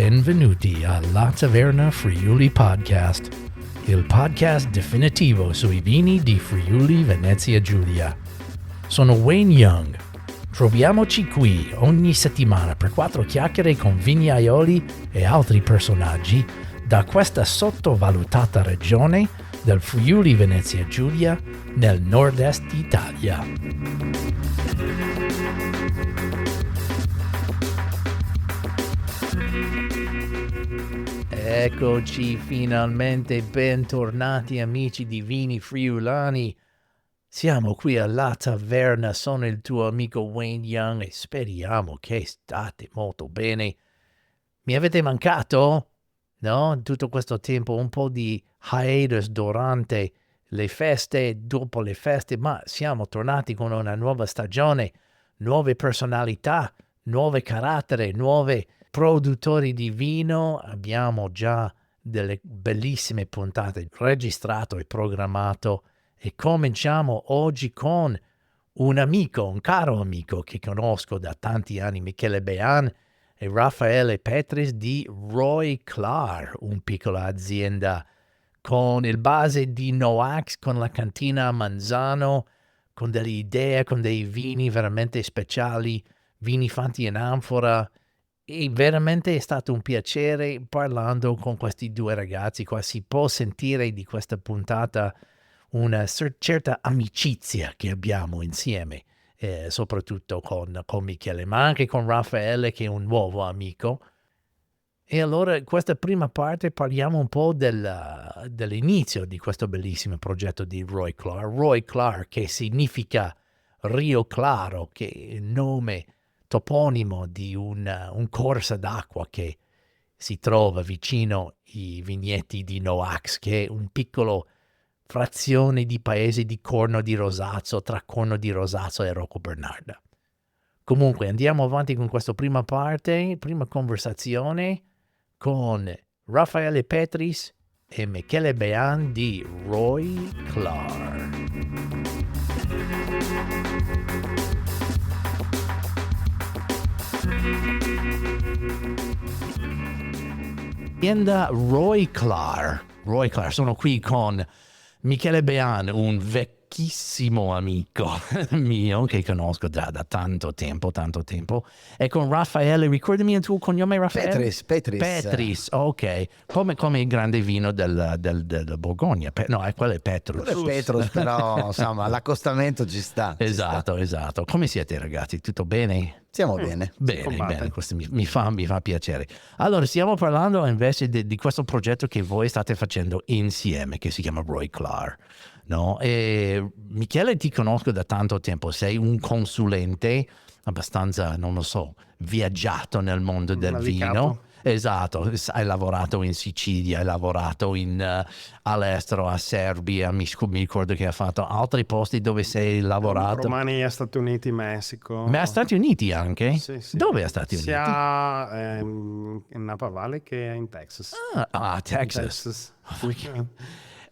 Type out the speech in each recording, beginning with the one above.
Benvenuti alla Taverna Friuli Podcast, il podcast definitivo sui vini di Friuli Venezia Giulia. Sono Wayne Young. Troviamoci qui ogni settimana per 4 chiacchiere con vignaioli e altri personaggi da questa sottovalutata regione del Friuli Venezia Giulia nel nord-est Italia. Eccoci finalmente, bentornati amici di Vini Friulani. Siamo qui alla taverna, sono il tuo amico Wayne Young e speriamo che state molto bene. Mi avete mancato? No? Tutto questo tempo, un po' di hiatus durante le feste, dopo le feste, ma siamo tornati con una nuova stagione, nuove personalità, nuove carattere, nuove produttori di vino. Abbiamo già delle bellissime puntate registrato e programmato e cominciamo oggi con un amico, un caro amico che conosco da tanti anni, Michele Bean e Raffaele Petris di Roy Clar, una piccola azienda con il base di Noax, con la cantina a Manzano, con delle idee, con dei vini veramente speciali, vini fatti in anfora. E veramente è stato un piacere parlando con questi due ragazzi qua. Si può sentire di questa puntata una certa amicizia che abbiamo insieme, soprattutto con Michele, ma anche con Raffaele che è un nuovo amico. E allora questa prima parte parliamo un po' dell'inizio di questo bellissimo progetto di Roy Clar. Roy Clar, che significa Rio Claro, che è il nome toponimo di un corso d'acqua che si trova vicino ai vigneti di Noax, che è un piccolo frazione di paese di Corno di Rosazzo, tra Corno di Rosazzo e Rocco Bernarda. Comunque andiamo avanti con questa prima parte, prima conversazione con Raffaele Petris e Michele Bean di Roy Clar. Azienda Roy Clar. Roy Clar, sono qui con Michele Bean, un vecchissimo amico mio che conosco da tanto tempo, e con Raffaele, ricordami il tuo cognome, Raffaele? Petris, ok, come il grande vino del Borgogna, no, quello è Petrus. Quello è Petrus, però insomma l'accostamento ci sta. Esatto. Come siete ragazzi? Tutto bene? Stiamo bene. Bene, questo mi fa piacere. Allora, stiamo parlando invece di questo progetto che voi state facendo insieme, che si chiama Roy Clar, no? E Michele, ti conosco da tanto tempo, sei un consulente abbastanza, non lo so, viaggiato nel mondo del vino. Esatto, hai lavorato in Sicilia, hai lavorato all'estero, a Serbia, mi ricordo che hai fatto altri posti dove sei lavorato. Romania, Stati Uniti, Messico. Ma a Stati Uniti anche? Sì. Dove a Stati Uniti? Sia in Napa Valley che in Texas. Texas.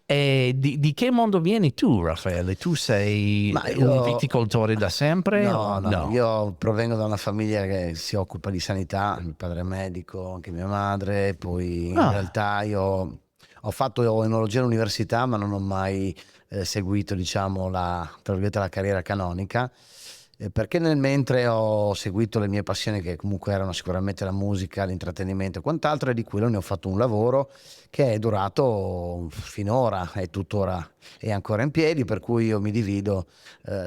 E di che mondo vieni tu, Raffaele? Tu sei un viticoltore da sempre? No, io provengo da una famiglia che si occupa di sanità, mio padre è medico, anche mia madre, poi in realtà io ho fatto enologia all'università, ma non ho mai seguito, diciamo, tra virgolette, la carriera canonica, perché nel mentre ho seguito le mie passioni, che comunque erano sicuramente la musica, l'intrattenimento e quant'altro, e di quello ne ho fatto un lavoro che è durato finora e tuttora è ancora in piedi, per cui io mi divido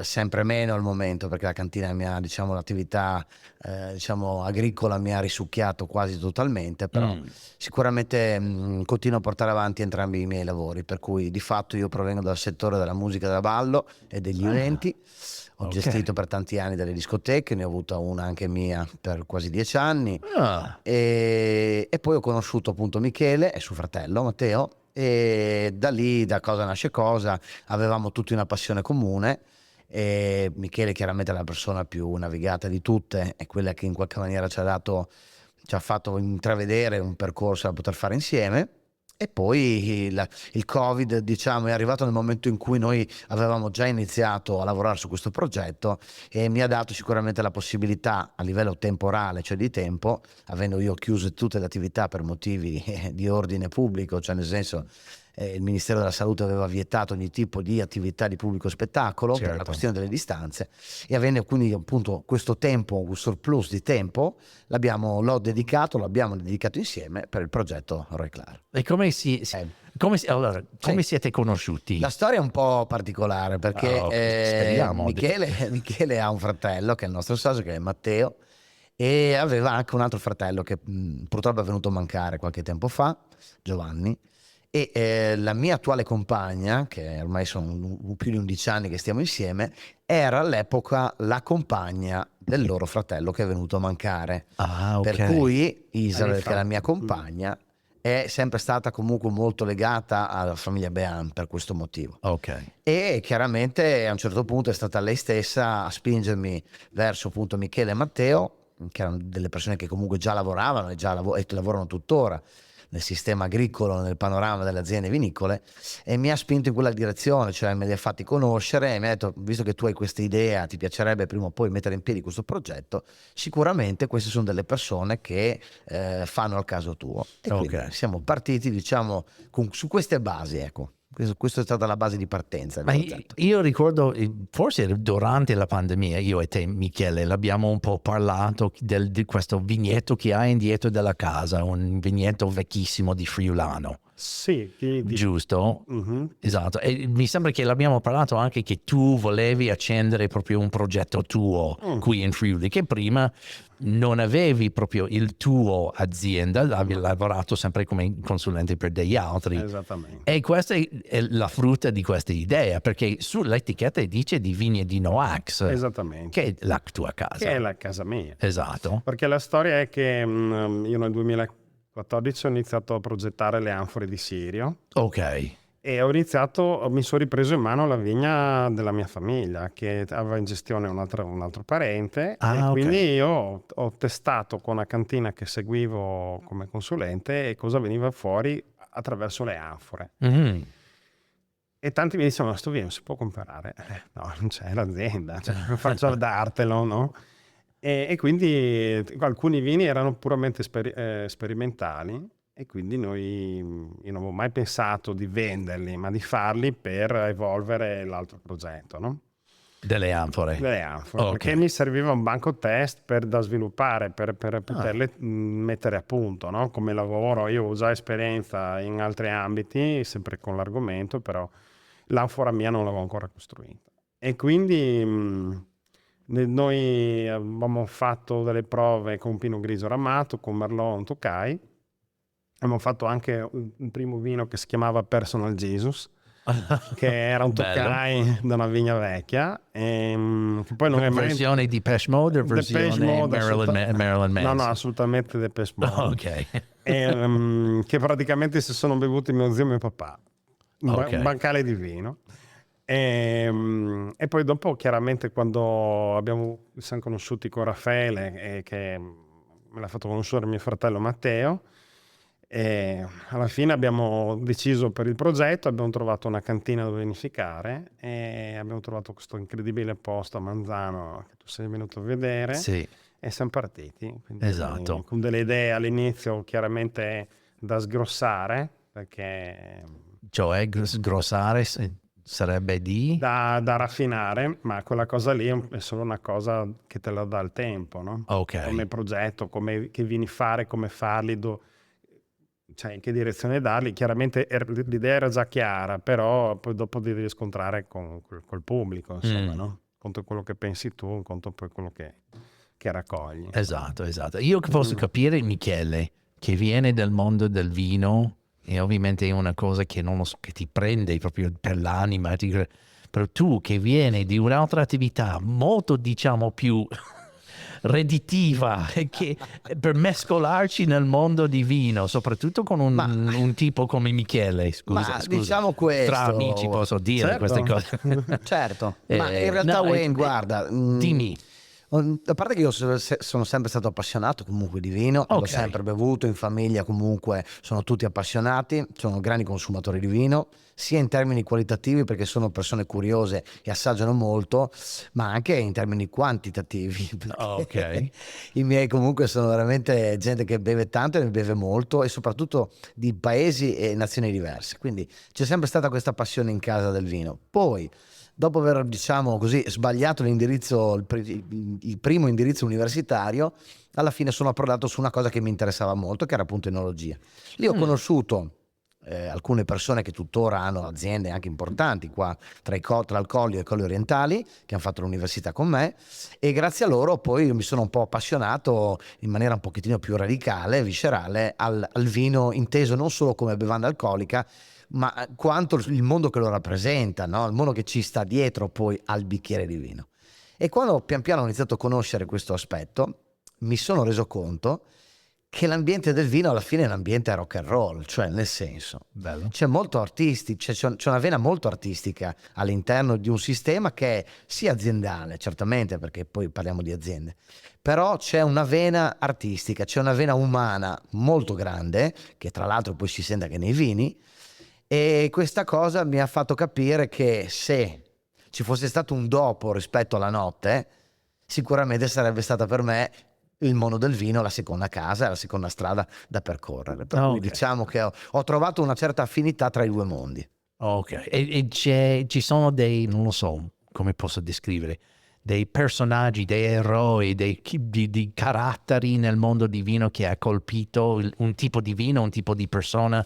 sempre meno al momento, perché la cantina l'attività agricola mi ha risucchiato quasi totalmente, però sicuramente continuo a portare avanti entrambi i miei lavori, per cui di fatto io provengo dal settore della musica da ballo e degli eventi. Ho gestito per tanti anni delle discoteche, ne ho avuta una anche mia per quasi 10 anni e poi ho conosciuto appunto Michele e suo fratello Matteo, e da lì, da cosa nasce cosa, avevamo tutti una passione comune, e Michele chiaramente è la persona più navigata di tutte, è quella che in qualche maniera ci ha fatto intravedere un percorso da poter fare insieme, E poi il Covid, diciamo, è arrivato nel momento in cui noi avevamo già iniziato a lavorare su questo progetto, e mi ha dato sicuramente la possibilità a livello temporale, cioè di tempo, avendo io chiuso tutte le attività per motivi di ordine pubblico, cioè nel senso il Ministero della Salute aveva vietato ogni tipo di attività di pubblico spettacolo per la Certo. questione delle distanze, e avendo quindi appunto questo tempo, un surplus di tempo, l'abbiamo dedicato insieme per il progetto Roy Clark. E come allora, come Sì. siete conosciuti? La storia è un po' particolare perché Speriamo. Michele ha un fratello che è il nostro socio, che è Matteo, e aveva anche un altro fratello che purtroppo è venuto a mancare qualche tempo fa, Giovanni. E la mia attuale compagna, che ormai sono più di 11 anni che stiamo insieme, era all'epoca la compagna del loro fratello che è venuto a mancare. Ah, ok. Per cui Isabel, Anni che fa. è la mia compagna, è sempre stata comunque molto legata alla famiglia Behan per questo motivo. Ok. E chiaramente a un certo punto è stata lei stessa a spingermi verso appunto Michele e Matteo, che erano delle persone che comunque già lavoravano e lavorano tuttora nel sistema agricolo, nel panorama delle aziende vinicole, e mi ha spinto in quella direzione, cioè me li ha fatti conoscere e mi ha detto: visto che tu hai questa idea, ti piacerebbe prima o poi mettere in piedi questo progetto, sicuramente queste sono delle persone che fanno al caso tuo. E Ok. quindi siamo partiti, diciamo, su queste basi, ecco. Questa è stata la base di partenza del Ma progetto. io ricordo, forse durante la pandemia, io e te, Michele, l'abbiamo un po' parlato di questo vignetto che hai indietro della casa, un vignetto vecchissimo di Friulano, Sì, giusto? Mhm. Esatto, e mi sembra che l'abbiamo parlato anche che tu volevi accendere proprio un progetto tuo qui in Friuli, che prima non avevi proprio il tuo azienda, avevi lavorato sempre come consulente per degli altri. Esattamente. E questa è la frutta di questa idea, perché sull'etichetta dice di Vigne di Noax, Esattamente. che è la tua casa. Che è la casa mia. Esatto. Perché la storia è che io nel 2014 ho iniziato a progettare le anfore di Sirio Ok. e mi sono ripreso in mano la vigna della mia famiglia, che aveva in gestione un altro parente, Ah, e ok. quindi io ho testato con la cantina che seguivo come consulente e cosa veniva fuori attraverso le anfore. Mhm. E tanti mi dicevano: sto vino si può comprare? No, non c'è l'azienda, cioè, faccio dartelo, no? E quindi alcuni vini erano puramente sperimentali, e quindi io non avevo mai pensato di venderli, ma di farli per evolvere l'altro progetto, no? Delle anfore. Delle anfore, Ok. perché mi serviva un banco test da sviluppare, per poterle mettere a punto, no? Come lavoro, io ho già esperienza in altri ambiti, sempre con l'argomento, però l'anfora mia non l'avevo ancora costruita. E quindi noi abbiamo fatto delle prove con Pinot Grigio ramato, con Merlot Tokai. Abbiamo fatto anche un primo vino che si chiamava Personal Jesus, che era un Bello. Tokai da una vigna vecchia, che poi non è mai Versione di Depeche Mode o versione Depeche Mode, Marilyn no, Manson? assolutamente Depeche Mode. Ok. Che praticamente si sono bevuti mio zio e mio papà, Ok. un bancale di vino. E poi dopo, chiaramente, quando siamo conosciuti con Raffaele, che me l'ha fatto conoscere mio fratello Matteo, e alla fine abbiamo deciso per il progetto, abbiamo trovato una cantina dove vinificare e abbiamo trovato questo incredibile posto a Manzano che tu sei venuto a vedere. Sì. E siamo partiti, quindi Esatto. con delle idee all'inizio chiaramente da sgrossare, perché Cioè, sgrossare sarebbe di... da raffinare, ma quella cosa lì è solo una cosa che te la dà il tempo, no? Ok. Come progetto, che vini fare, come farli, cioè in che direzione darli. Chiaramente l'idea era già chiara, però poi dopo devi riscontrare col pubblico, insomma, no? Conto quello che pensi tu, conto poi quello che raccogli. Esatto. Io che posso capire Michele, che viene dal mondo del vino, e ovviamente è una cosa che non lo so, che ti prende proprio per l'anima, però tu che vieni di un'altra attività molto, diciamo, più redditiva, che per mescolarci nel mondo di vino, soprattutto con un tipo come Michele, scusa, diciamo questo, tra amici posso dire Certo. queste cose. certo, ma in realtà no, Wayne, guarda, dimmi. A parte che io sono sempre stato appassionato comunque di vino, l'ho Ok. sempre bevuto, in famiglia comunque sono tutti appassionati, sono grandi consumatori di vino, sia in termini qualitativi perché sono persone curiose e assaggiano molto, ma anche in termini quantitativi, Ok. perché i miei comunque sono veramente gente che beve tanto e ne beve molto, e soprattutto di paesi e nazioni diverse, quindi c'è sempre stata questa passione in casa del vino. Poi, dopo aver, diciamo così, sbagliato l'indirizzo, il primo indirizzo universitario, alla fine sono approdato su una cosa che mi interessava molto, che era appunto enologia. Lì ho conosciuto alcune persone che tuttora hanno aziende anche importanti qua tra il Collio e i Colli Orientali, che hanno fatto l'università con me, e grazie a loro poi mi sono un po' appassionato in maniera un pochettino più radicale, viscerale, al vino, inteso non solo come bevanda alcolica, ma quanto il mondo che lo rappresenta, no? Il mondo che ci sta dietro poi al bicchiere di vino. E quando pian piano ho iniziato a conoscere questo aspetto, mi sono reso conto che l'ambiente del vino alla fine è un ambiente rock and roll, cioè nel senso, Bello. c'è molto c'è una vena molto artistica all'interno di un sistema che è sia aziendale, certamente, perché poi parliamo di aziende, però c'è una vena artistica, c'è una vena umana molto grande, che tra l'altro poi si sente anche nei vini, e questa cosa mi ha fatto capire che se ci fosse stato un dopo rispetto alla notte, sicuramente sarebbe stata per me il mondo del vino la seconda casa, la seconda strada da percorrere. Per cui Ok. diciamo che ho trovato una certa affinità tra i due mondi. Ok. E ci sono dei, non lo so, come posso descrivere, dei personaggi, dei eroi, di caratteri nel mondo di vino che ha colpito un tipo di vino, un tipo di persona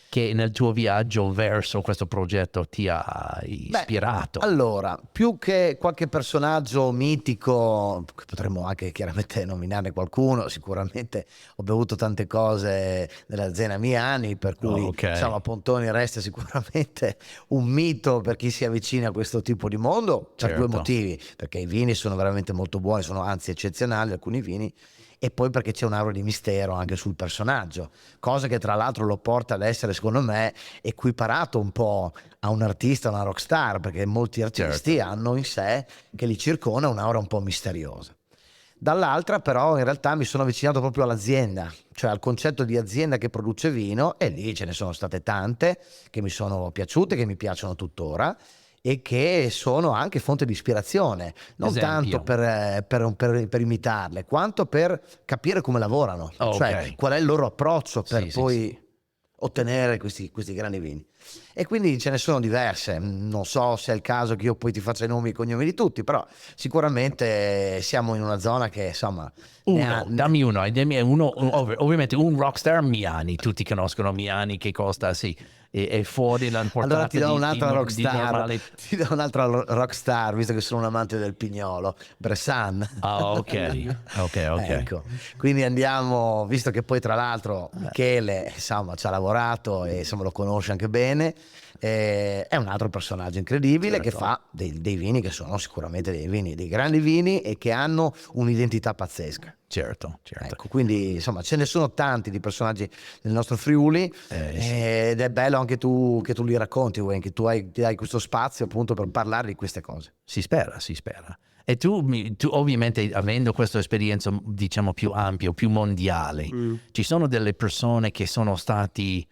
che nel tuo viaggio verso questo progetto ti ha ispirato. Allora, più che qualche personaggio mitico, potremmo anche chiaramente nominarne qualcuno, sicuramente ho bevuto tante cose nella Zena Miani, per cui Ok. diciamo Pontoni resta sicuramente un mito per chi si avvicina a questo tipo di mondo, per due Certo. motivi: perché i vini sono veramente molto buoni, sono anzi eccezionali alcuni vini, e poi perché c'è un aura di mistero anche sul personaggio, cosa che tra l'altro lo porta ad essere, secondo me, equiparato un po' a un artista, una rockstar, perché molti artisti Certo. hanno in sé, che li circonda, un'aura un po' misteriosa. Dall'altra però in realtà mi sono avvicinato proprio all'azienda, cioè al concetto di azienda che produce vino, e lì ce ne sono state tante che mi sono piaciute, che mi piacciono tuttora e che sono anche fonte di ispirazione, non tanto Esempio. per imitarle, quanto per capire come lavorano, cioè Ok. qual è il loro approccio per Sì, sì, poi sì. ottenere questi grandi vini. E quindi ce ne sono diverse, non so se è il caso che io poi ti faccia i nomi e i cognomi di tutti, però sicuramente siamo in una zona che insomma Dammi uno, ovviamente un rockstar Miani, tutti conoscono Miani che costa, sì, è fuori la allora portata di normale. ti do un'altra rockstar, visto che sono un amante del pignolo, Bressan. Ah, ok, ok, ok. Ecco, quindi andiamo, visto che poi tra l'altro Michele insomma ci ha lavorato e insomma lo conosce anche bene, è un altro personaggio incredibile che Certo. fa dei vini che sono sicuramente dei vini, dei grandi vini, e che hanno un'identità pazzesca. Certo, certo. Ecco, quindi insomma ce ne sono tanti di personaggi nel nostro Friuli, Sì. ed è bello anche che tu li racconti, Wayne, che ti dai questo spazio appunto per parlare di queste cose. Si spera, si spera. E tu ovviamente avendo questa esperienza, diciamo, più ampia, più mondiale, ci sono delle persone che sono stati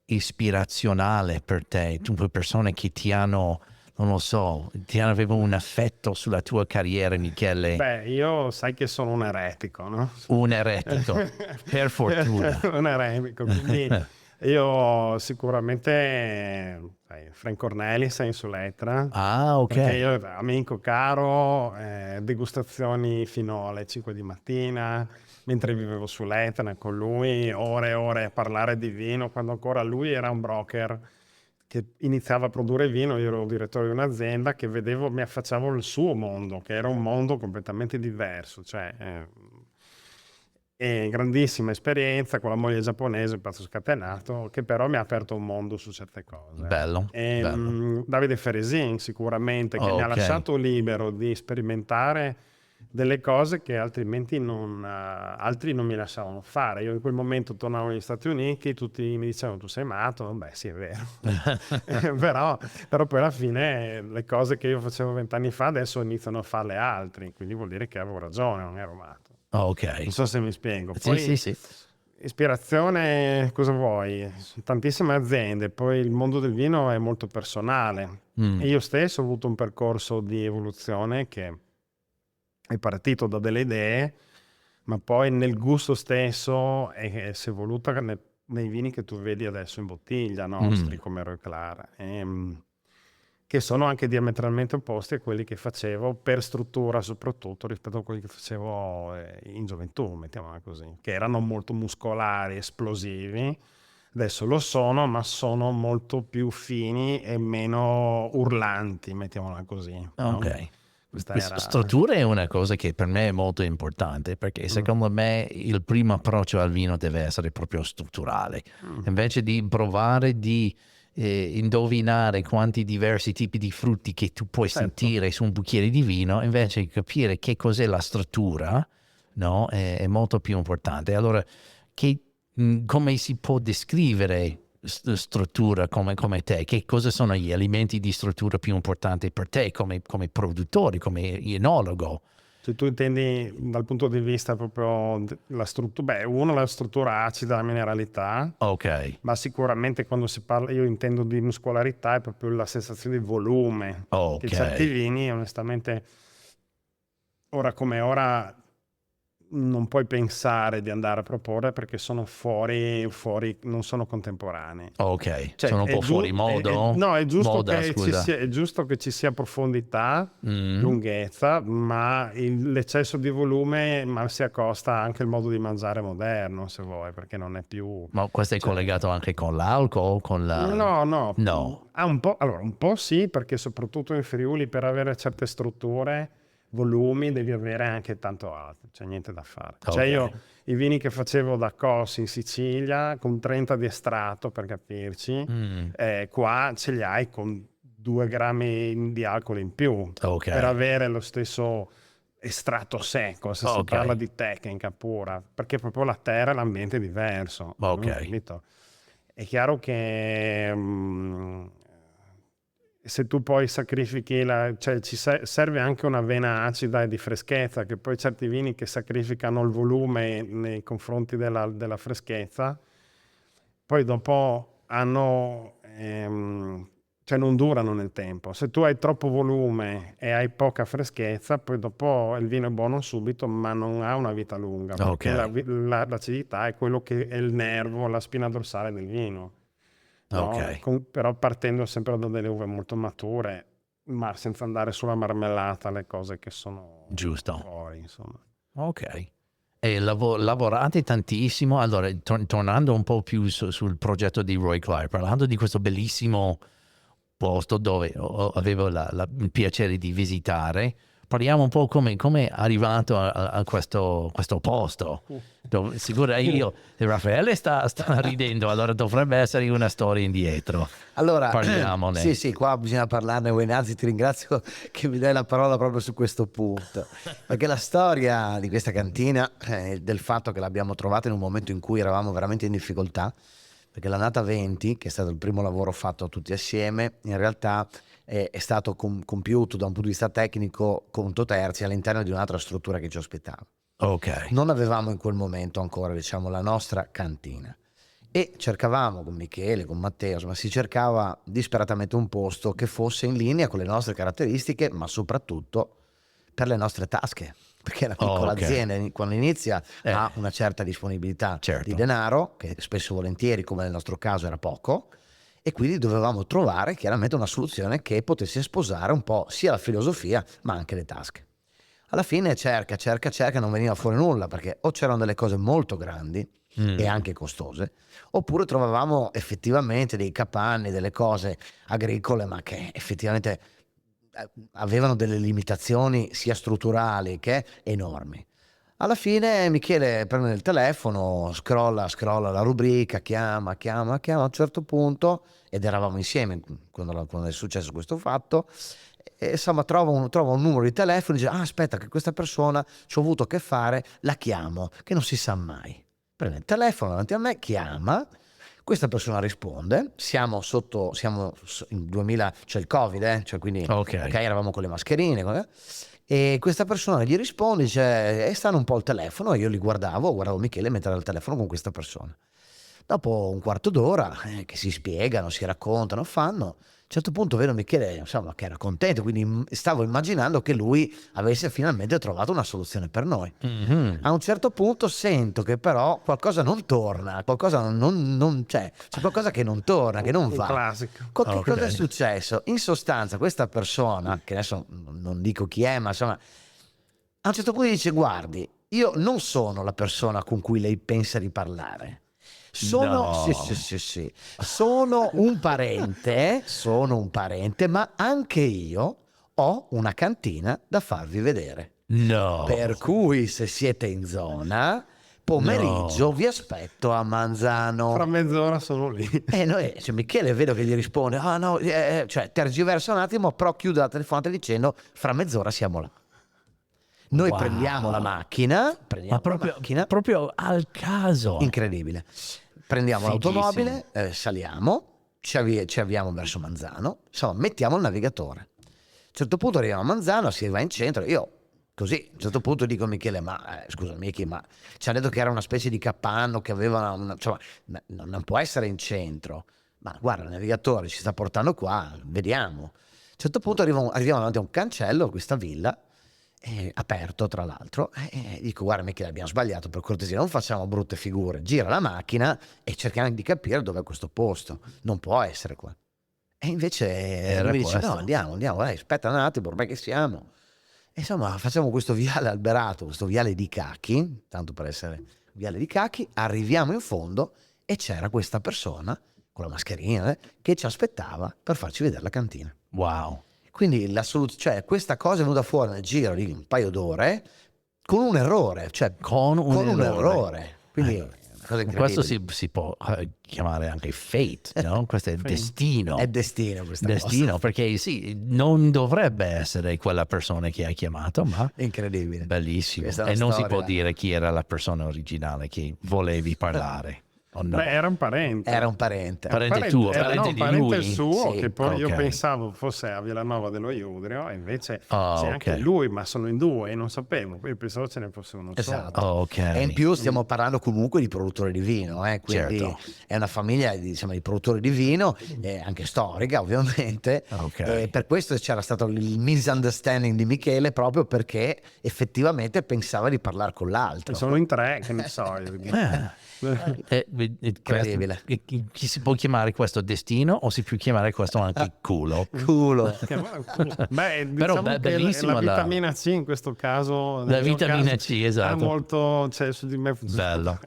ispirazionali per te, persone che ti hanno, non lo so, avevano un effetto sulla tua carriera, Michele, Beh, io sai che sono un eretico, no? un eretico, per fortuna. Un eretico, quindi io sicuramente, sai, Frank Cornelis in Suletra, Ah, ok. perché io amico caro, degustazioni fino alle 5 di mattina, mentre vivevo sull'Etna con lui, ore e ore a parlare di vino, quando ancora lui era un broker che iniziava a produrre vino. Io ero direttore di un'azienda che vedevo, mi affacciavo al suo mondo, che era un mondo completamente diverso, cioè grandissima esperienza con la moglie giapponese, un pezzo scatenato, che però mi ha aperto un mondo su certe cose. Bello, bello. Davide Feresin sicuramente, che mi ha Ok. lasciato libero di sperimentare delle cose che altrimenti altri non mi lasciavano fare. Io in quel momento tornavo negli Stati Uniti, tutti mi dicevano tu sei matto, beh sì è vero, però poi alla fine le cose che io facevo 20 anni fa adesso iniziano a farle altri, quindi vuol dire che avevo ragione, non ero matto. Ok. Non so se mi spiego. Sì, Poi, sì, sì. ispirazione, cosa vuoi? Tantissime aziende, poi il mondo del vino è molto personale. E io stesso ho avuto un percorso di evoluzione che è partito da delle idee, ma poi nel gusto stesso si è evoluta nei vini che tu vedi adesso in bottiglia, nostri, come Roy Clara. Che sono anche diametralmente opposti a quelli che facevo per struttura, soprattutto rispetto a quelli che facevo in gioventù, mettiamola così, che erano molto muscolari, esplosivi. Adesso lo sono, ma sono molto più fini e meno urlanti, mettiamola così. No? Ok. Questa Questa era... struttura è una cosa che per me è molto importante, perché secondo me il primo approccio al vino deve essere proprio strutturale. Invece di provare di indovinare quanti diversi tipi di frutti che tu puoi sentire su un bicchiere di vino, invece di capire che cos'è la struttura, no? È molto più importante. Allora, come si può descrivere struttura come te? Che cosa sono gli elementi di struttura più importanti per te come produttore, come enologo? Se tu intendi dal punto di vista proprio la struttura, la struttura acida, la mineralità, Ok. ma sicuramente quando si parla, io intendo di muscolarità, è proprio la sensazione di volume, che certi vini onestamente ora come ora non puoi pensare di andare a proporre perché sono fuori, non sono contemporanei. Ok, Cioè, sono un po' fuori modo? no, è giusto, Moda, che scusa. è giusto che ci sia profondità, lunghezza, ma l'eccesso di volume mal si accosta anche il modo di mangiare moderno, se vuoi, perché non è più... Ma questo è collegato anche con l'alcol? Con la... No. Allora, un po' sì, perché soprattutto in Friuli per avere certe strutture, volumi, devi avere anche tanto altro, c'è niente da fare. Ok. Cioè io i vini che facevo da Cos in Sicilia con 30 di estratto, per capirci, qua ce li hai con 2 grammi di alcol in più per avere lo stesso estratto secco, se si parla di tecnica pura, perché proprio la terra e l'ambiente è diverso. Capito? È chiaro che se tu poi sacrifichi cioè ci serve anche una vena acida e di freschezza, che poi certi vini che sacrificano il volume nei confronti della freschezza, poi dopo hanno cioè non durano nel tempo. Se tu hai troppo volume e hai poca freschezza, poi dopo il vino è buono subito, ma non ha una vita lunga, perché l'acidità è quello che è il nervo, la spina dorsale del vino. No? Però partendo sempre da delle uve molto mature, ma senza andare sulla marmellata, le cose che sono fuori, insomma. Ok. E lavorate tantissimo. Allora, tornando un po' più sul progetto di Roy Clark, parlando di questo bellissimo posto dove avevo il piacere di visitare, parliamo un po' come è arrivato a questo posto. Sicuro io, Raffaele sta ridendo, allora dovrebbe essere una storia indietro. Allora, parliamone. sì, qua bisogna parlarne. Wenazzi, ti ringrazio che mi dai la parola proprio su questo punto, perché la storia di questa cantina, del fatto che l'abbiamo trovata in un momento in cui eravamo veramente in difficoltà, perché l'annata 20, che è stato il primo lavoro fatto tutti assieme, in realtà è stato compiuto da un punto di vista tecnico conto terzi all'interno di un'altra struttura che ci aspettava. Non avevamo in quel momento ancora, diciamo, la nostra cantina e cercavamo con Michele, con Matteo, insomma si cercava disperatamente un posto che fosse in linea con le nostre caratteristiche, ma soprattutto per le nostre tasche, perché la piccola azienda quando inizia ha una certa disponibilità di denaro, che spesso e volentieri, come nel nostro caso, era poco, e quindi dovevamo trovare chiaramente una soluzione che potesse sposare un po' sia la filosofia ma anche le tasche. Alla fine cerca, non veniva fuori nulla, perché o c'erano delle cose molto grandi e anche costose, oppure trovavamo effettivamente dei capanni, delle cose agricole, ma che effettivamente avevano delle limitazioni sia strutturali che enormi. Alla fine Michele prende il telefono, scrolla la rubrica, chiama a un certo punto, ed eravamo insieme quando è successo questo fatto, e insomma trova un numero di telefono e dice: aspetta che questa persona ci ho avuto a che fare, la chiamo, che non si sa mai. Prende il telefono davanti a me, chiama, questa persona risponde, siamo in 2000, c'è il Covid, cioè quindi eravamo con le mascherine, e questa persona gli risponde, dice, e stanno un po' al telefono, e io guardavo Michele mettere al telefono con questa persona. Dopo un quarto d'ora che si spiegano, si raccontano, fanno, a un certo punto vedo Michele, insomma, che era contento, quindi stavo immaginando che lui avesse finalmente trovato una soluzione per noi. A un certo punto sento che però qualcosa non torna, qualcosa non c'è qualcosa che non torna, che non va. Classico. Cosa è successo? In sostanza questa persona, che adesso non dico chi è, ma insomma, a un certo punto dice: guardi, io non sono la persona con cui lei pensa di parlare. Sono un parente, ma anche io ho una cantina da farvi vedere. No. Per cui se siete in zona, pomeriggio vi aspetto a Manzano. Fra mezz'ora sono lì. Cioè Michele vedo che gli risponde: cioè tergiversa un attimo, però chiude la telefonata dicendo: fra mezz'ora siamo là. Noi prendiamo la macchina, proprio al caso. Incredibile. Prendiamo l'automobile, saliamo, ci avviamo verso Manzano, insomma mettiamo il navigatore. A un certo punto arriviamo a Manzano, si va in centro, io così, a un certo punto dico a Michele: ma scusa Michi, ma ci hanno detto che era una specie di capanno, che aveva insomma, non può essere in centro, ma guarda il navigatore ci sta portando qua, vediamo. A un certo punto arriviamo davanti a un cancello, questa villa, aperto tra l'altro, dico: guarda Michele, abbiamo sbagliato, per cortesia non facciamo brutte figure, gira la macchina e cerchiamo di capire dov'è questo posto, non può essere qua. E invece lui dice: no, andiamo, aspetta un attimo, ormai che siamo. E insomma facciamo questo viale alberato, questo viale di cacchi, tanto per essere viale di cacchi, arriviamo in fondo e c'era questa persona con la mascherina che ci aspettava per farci vedere la cantina. Wow. Quindi cioè questa cosa è venuta fuori nel giro di un paio d'ore con un errore, cioè con un errore. Quindi una cosa incredibile. Questo si può chiamare anche fate, no? Questo è destino. È destino questa cosa. Perché sì, non dovrebbe essere quella persona che hai chiamato, ma incredibile. Bellissimo. E non si può dire chi era la persona originale che volevi parlare. Oh no. Beh, era un parente. Parente tuo, parente di parente lui. suo, sì, che poi io pensavo fosse a Villanova dello Iudrio, e invece c'è anche lui, ma sono in due e non sapevo, poi pensavo ce ne fosse uno solo. E in più stiamo parlando comunque di produttori di vino, quindi è una famiglia di produttori di vino, anche storica ovviamente. Per questo c'era stato il misunderstanding di Michele, proprio perché effettivamente pensava di parlare con l'altro. E sono in tre, che ne so. Incredibile. Chi si può chiamare questo destino o si può chiamare questo anche culo? Beh, diciamo che bellissimo la vitamina C in questo caso, la vitamina C, esatto, ha molto, cioè, su di me bello.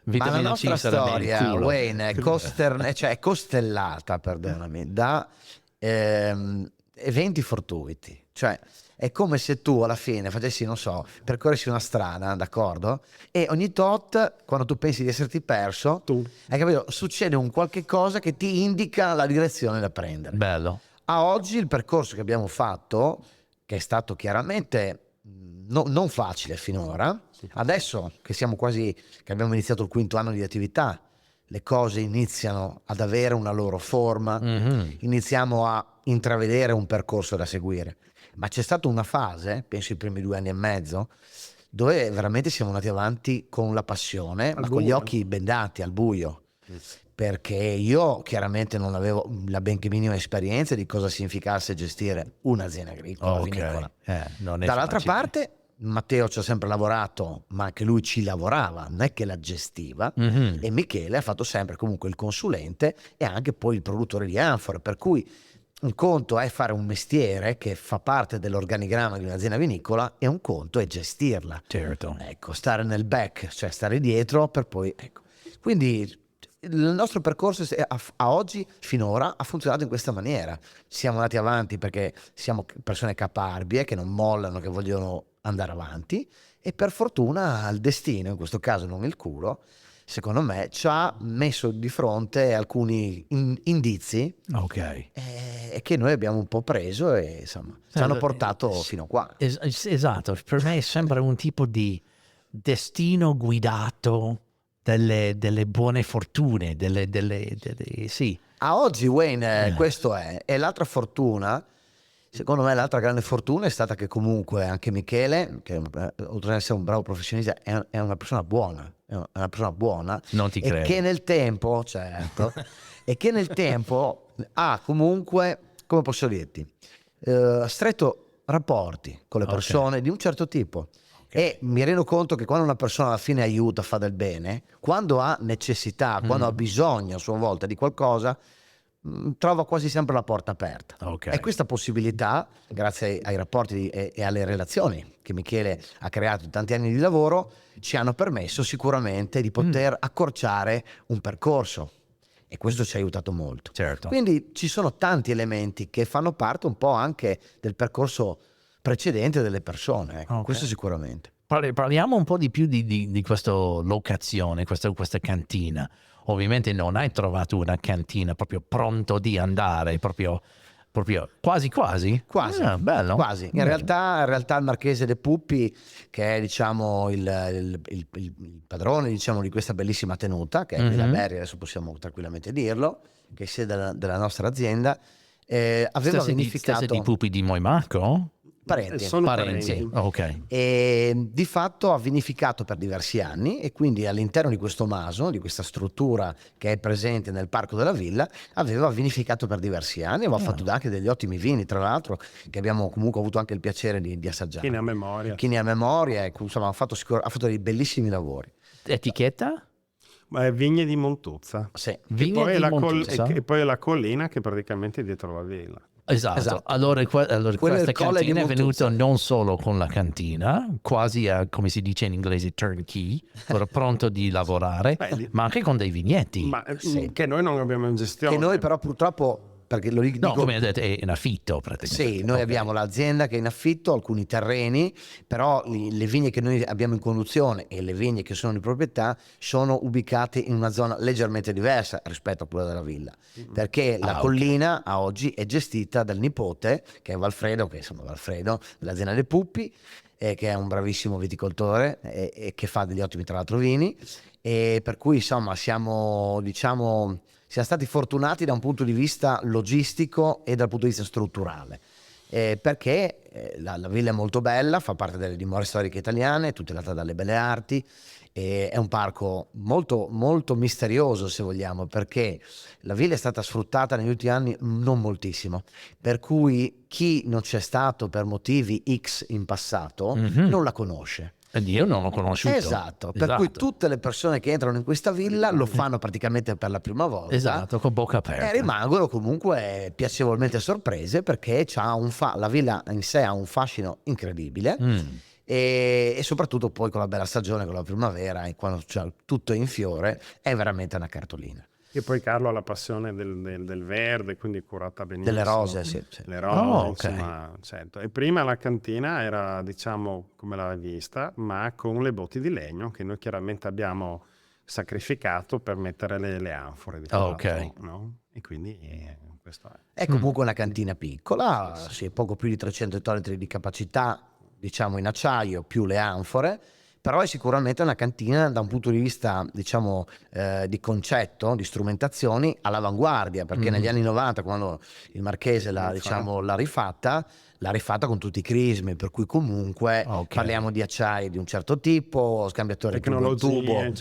Ma la nostra storia, Wayne, è costellata, perdonami, da eventi fortuiti. Cioè è come se tu alla fine facessi, non so, percorrersi una strada, d'accordo? E ogni tot, quando tu pensi di esserti perso, hai capito? Succede un qualche cosa che ti indica la direzione da prendere. Bello. A oggi il percorso che abbiamo fatto, che è stato chiaramente non facile finora, adesso che che abbiamo iniziato il 5º anno di attività, le cose iniziano ad avere una loro forma, iniziamo a intravedere un percorso da seguire. Ma c'è stata una fase, penso i primi 2 anni e mezzo, dove veramente siamo andati avanti con la passione, ma con gli occhi bendati al buio, perché io chiaramente non avevo la benché minima esperienza di cosa significasse gestire un'azienda agricola, vinicola. Dall'altra parte Matteo ci ha sempre lavorato, ma anche lui ci lavorava, non è che la gestiva, e Michele ha fatto sempre comunque il consulente e anche poi il produttore di anfore, per cui un conto è fare un mestiere che fa parte dell'organigramma di un'azienda vinicola e un conto è gestirla. Certo. Ecco, stare nel back, cioè stare dietro per poi... Ecco. Quindi il nostro percorso a oggi, finora, ha funzionato in questa maniera. Siamo andati avanti perché siamo persone caparbie, che non mollano, che vogliono andare avanti, e per fortuna il destino, in questo caso non il culo, secondo me, ci ha messo di fronte alcuni indizi Ok. che noi abbiamo un po' preso e insomma ci hanno portato fino a qua. Esatto, per me sembra un tipo di destino guidato delle buone fortune, sì. A oggi, Wayne, questo è. E l'altra fortuna, secondo me l'altra grande fortuna è stata che comunque anche Michele, che oltre ad essere un bravo professionista, è una persona buona, è una persona buona. Non ti e credo. che nel tempo, certo, e che nel tempo ha comunque, come posso dirti, stretto rapporti con le persone di un certo tipo. E mi rendo conto che quando una persona alla fine aiuta, fa del bene, quando ha necessità, quando ha bisogno a sua volta di qualcosa, trova quasi sempre la porta aperta. E questa possibilità, grazie ai rapporti e alle relazioni che Michele ha creato in tanti anni di lavoro, ci hanno permesso sicuramente di poter accorciare un percorso. E questo ci ha aiutato molto. Certo. Quindi ci sono tanti elementi che fanno parte un po' anche del percorso precedente delle persone. Questo sicuramente. Parliamo un po' di più di questa locazione, questa cantina. Ovviamente non hai trovato una cantina proprio pronto di andare, proprio quasi. Quasi, Bello. quasi. In realtà il Marchese de Puppi, che è diciamo il padrone diciamo di questa bellissima tenuta, che è Villa Berri, adesso possiamo tranquillamente dirlo, che è sede della nostra azienda, aveva vinificato... Stesse di Puppi di Moimaco? Parenti. Sono Parenti. Ok. E di fatto ha vinificato per diversi anni e quindi all'interno di questo maso, di questa struttura che è presente nel parco della villa, aveva vinificato per diversi anni, aveva fatto anche degli ottimi vini, tra l'altro, che abbiamo comunque avuto anche il piacere di assaggiare. Chi ne ha memoria. Chi ne ha memoria, ecco, insomma, ha fatto dei bellissimi lavori. Etichetta? Vigne di Montuzza. Sì. Vigne di Montuzza? E poi la collina che praticamente è dietro la villa. Esatto. Allora questa cantina è venuta non solo con la cantina, quasi a, come si dice in inglese, turnkey, pronto di lavorare, ma anche con dei vigneti. Ma che noi non abbiamo in gestione. Che noi però purtroppo... Perché lo dico, no, come detto, è in affitto praticamente. Sì, noi abbiamo l'azienda che è in affitto, alcuni terreni, però le vigne che noi abbiamo in conduzione e le vigne che sono di proprietà sono ubicate in una zona leggermente diversa rispetto a quella della villa, perché la collina a oggi è gestita dal nipote, che è Valfredo, dell'azienda dei Puppi, che è un bravissimo viticoltore e che fa degli ottimi tra l'altro vini, e per cui insomma siamo stati fortunati da un punto di vista logistico e dal punto di vista strutturale, perché la villa è molto bella, fa parte delle dimore storiche italiane, tutelata dalle belle arti, è un parco molto, molto misterioso se vogliamo, perché la villa è stata sfruttata negli ultimi anni non moltissimo, per cui chi non c'è stato per motivi X in passato non la conosce. Io non l'ho conosciuto. Esatto, per cui tutte le persone che entrano in questa villa lo fanno praticamente per la prima volta. Esatto, con bocca aperta. E rimangono comunque piacevolmente sorprese perché la villa in sé ha un fascino incredibile e soprattutto poi con la bella stagione, con la primavera, e quando tutto è in fiore, è veramente una cartolina. E poi Carlo ha la passione del verde, quindi è curata benissimo. Delle rose, sì. Le rose, insomma, certo. E prima la cantina era, diciamo, come l'avevi vista, ma con le botti di legno che noi chiaramente abbiamo sacrificato per mettere le anfore di fatto, no? E quindi questo è. È comunque una cantina piccola, sì, poco più di 300 ettolitri di capacità, diciamo in acciaio, più le anfore. Però è sicuramente una cantina da un punto di vista, diciamo, di concetto, di strumentazioni all'avanguardia, perché negli anni 90, quando il Marchese l'ha rifatta con tutti i crismi, per cui comunque parliamo di acciai di un certo tipo, scambiatore tubo,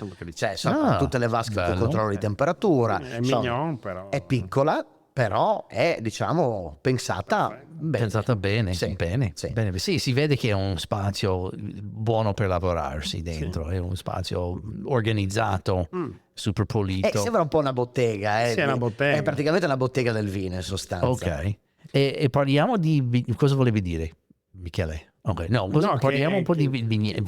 tutte le vasche con controllo di temperatura. È mignon, però. È piccola, però è, diciamo, pensata bene. Sì, bene. Sì, si vede che è un spazio buono per lavorarsi dentro, è un spazio organizzato, super pulito. Sembra un po' una bottega, Sì, è una bottega. È praticamente una bottega del vino in sostanza. Ok. E parliamo di cosa volevi dire, Michele? Parliamo un po' di vigneti.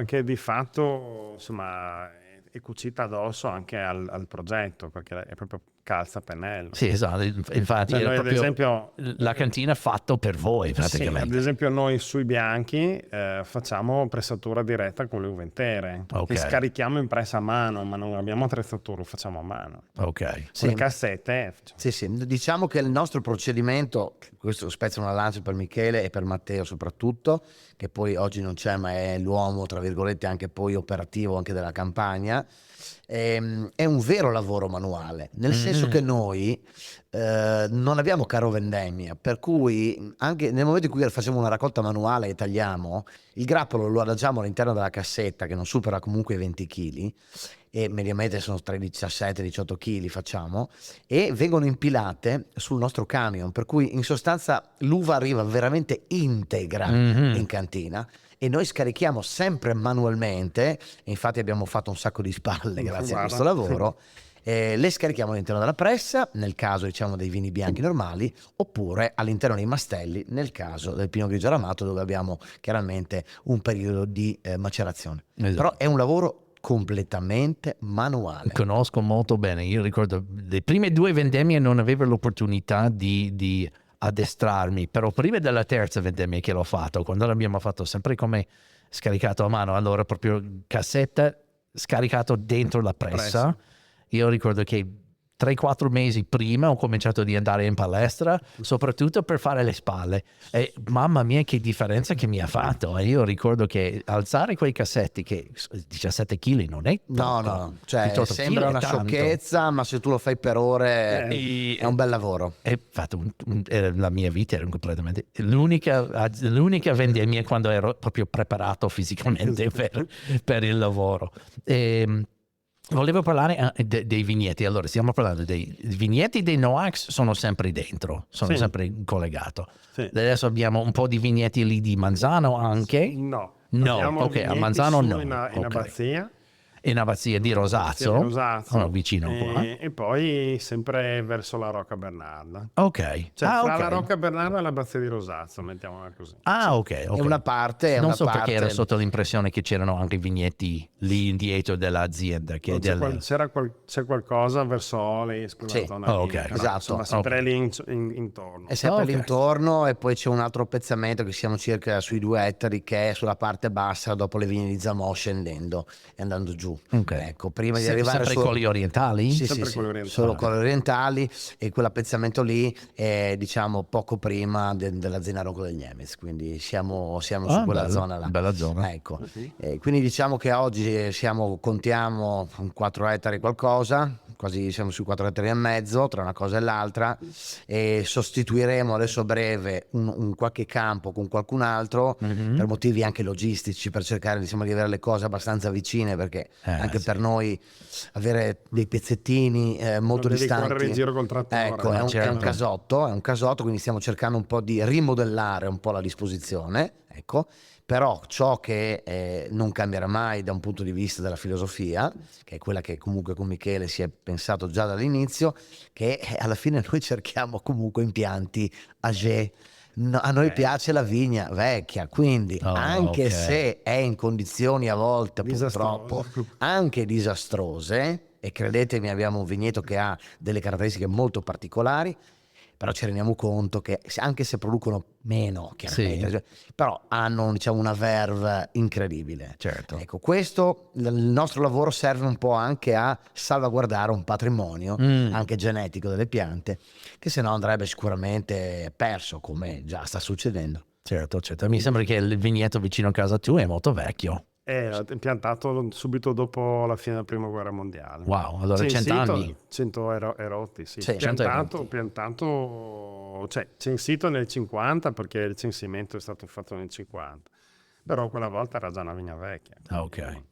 Che di fatto, insomma, è cucita addosso anche al progetto, perché è proprio calza a pennello. Sì, esatto, infatti Cioè, era noi, ad proprio esempio, la cantina fatto per voi sì, praticamente. ad esempio noi sui bianchi facciamo pressatura diretta con le uve intere, Ok. che scarichiamo in pressa a mano, ma non abbiamo attrezzatura, lo facciamo a mano. Ok. Con Sì. le cassette facciamo. Sì, diciamo che il nostro procedimento, questo spezzo una lancia per Michele e per Matteo soprattutto, che poi oggi non c'è ma è l'uomo tra virgolette anche poi operativo anche della campagna, è un vero lavoro manuale, nel senso che noi non abbiamo carro vendemmia, per cui anche nel momento in cui facciamo una raccolta manuale e tagliamo, il grappolo lo adagiamo all'interno della cassetta che non supera comunque i 20 kg e mediamente sono tra i 17 e i 18 kg facciamo, e vengono impilate sul nostro camion, per cui in sostanza l'uva arriva veramente integra in cantina e noi scarichiamo sempre manualmente, e infatti abbiamo fatto un sacco di spalle grazie a questo lavoro. Le scarichiamo all'interno della pressa, nel caso diciamo dei vini bianchi normali, oppure all'interno dei mastelli, nel caso del Pinot Grigio Ramato, dove abbiamo chiaramente un periodo di macerazione. Esatto. Però è un lavoro completamente manuale. Conosco molto bene, io ricordo le prime 2 vendemmie non avevo l'opportunità di addestrarmi, però prima della terza vendemmia che l'ho fatto, quando l'abbiamo fatto sempre come scaricato a mano, allora proprio cassetta scaricato dentro la pressa. Io ricordo che 3-4 mesi prima ho cominciato di andare in palestra, soprattutto per fare le spalle. E mamma mia che differenza che mi ha fatto. E io ricordo che alzare quei cassetti, che 17 kg non è poco. No, cioè 18 sembra kg è una tanto. sciocchezza, ma se tu lo fai per ore è un bel lavoro. E fatto la mia vita era completamente l'unica vendemmia quando ero proprio preparato fisicamente per il lavoro. Volevo parlare dei vigneti. Allora, stiamo parlando dei vigneti dei Noax, sono sempre dentro, sono sempre collegato. Sì. Adesso abbiamo un po' di vigneti lì di Manzano anche. No, Ok, a vigneti Manzano su no. in Ok. Abbazia. In Abbazia di Rosazzo, vicino qua. E poi sempre verso la Rocca Bernarda. Ok. Cioè fra ok. la Rocca Bernarda e l'Abbazia di Rosazzo, mettiamola così. Ok. È una parte, non so perché ero sotto l'impressione che c'erano anche vigneti lì indietro dell'azienda. Che C'è qualcosa verso Oli, Sì. zona lì, però, esatto. insomma, sempre lì intorno. È sempre l'intorno, e poi c'è un altro pezzamento che siamo circa sui 2 ettari, che è sulla parte bassa dopo le vigne di Zamò, scendendo e andando giù. Ecco, prima di arrivare sempre colli orientali? Sì, Colli orientali. solo colli orientali, e quell'appezzamento lì è diciamo poco prima della zona Rocco del Nemes, quindi siamo su quella zona là. Bella zona. Ecco. Quindi diciamo che oggi contiamo 4 ettari qualcosa, quasi siamo sui 4 ettari e mezzo tra una cosa e l'altra, e sostituiremo adesso a breve un qualche campo con qualcun altro per motivi anche logistici, per cercare diciamo di avere le cose abbastanza vicine, perché anche per noi avere dei pezzettini molto devi distanti, correre in giro col trattore. ecco, è un casotto, quindi stiamo cercando un po' di rimodellare un po' la disposizione, ecco. Però ciò che non cambierà mai da un punto di vista della filosofia, che è quella che comunque con Michele si è pensato già dall'inizio, che alla fine noi cerchiamo comunque impianti âgé. No, a noi piace la vigna vecchia, quindi anche se è in condizioni a volte purtroppo anche disastrose, e credetemi abbiamo un vigneto che ha delle caratteristiche molto particolari, però ci rendiamo conto che anche se producono meno, chiaramente, però hanno diciamo una verve incredibile. Certo. Ecco, questo, il nostro lavoro serve un po' anche a salvaguardare un patrimonio anche genetico delle piante, che se no andrebbe sicuramente perso, come già sta succedendo. Certo. Mi sembra che il vigneto vicino a casa tua è molto vecchio. È piantato subito dopo la fine della prima guerra mondiale. Wow, allora 100 anni. 100 erotti, sì. Sì, Piantato, cioè censito nel 50, perché il censimento è stato fatto nel 50. Però quella volta era già una vigna vecchia. Ok,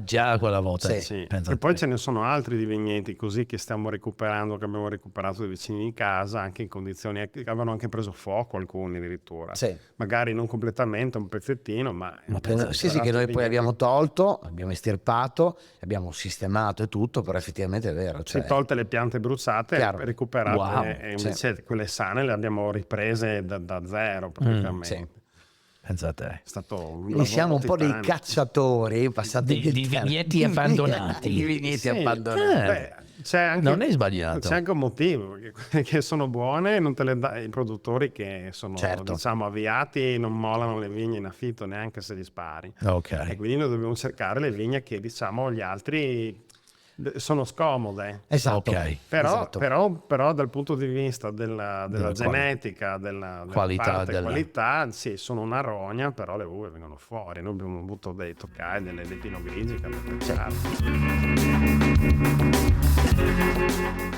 già quella volta. Sì. E poi ce ne sono altri di vigneti così che stiamo recuperando, che abbiamo recuperato dai vicini di casa, anche in condizioni che avevano anche preso fuoco alcuni addirittura. Sì. Magari non completamente, un pezzettino, ma Sì, che noi poi abbiamo tolto, abbiamo estirpato, abbiamo sistemato e tutto, però effettivamente è vero. Si tolte le piante bruciate, recuperate, Wow. e invece quelle sane le abbiamo riprese da zero praticamente. pensa a te. È stato un Quindi lavoro siamo un po' dei titanico. cacciatori, passate Di vigneti abbandonati. Di vigneti Sì. abbandonati. Beh, c'è anche, Non è sbagliato. c'è anche un motivo, che sono buone, non te le dai i produttori che sono Certo. diciamo avviati, non molano le vigne in affitto neanche se gli spari. E Ok. quindi noi dobbiamo cercare le vigne che diciamo gli altri sono scomode. Esatto. Ok. Però, Esatto. però dal punto di vista della Della genetica, della qualità parte della- qualità, sì, sono una rogna, però le uve vengono fuori. Noi abbiamo avuto dei toccai, dei pinot grigi che hanno peccato.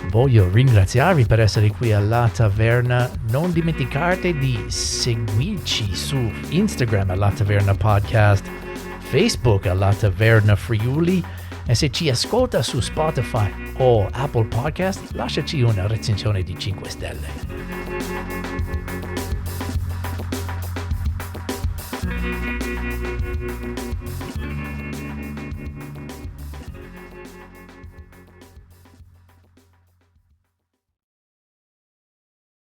Voglio ringraziarvi per essere qui alla Taverna. Non dimenticate di seguirci su Instagram alla Taverna Podcast, Facebook alla Taverna Friuli, e se ci ascolta su Spotify o Apple Podcast, lasciaci una recensione di 5 stelle.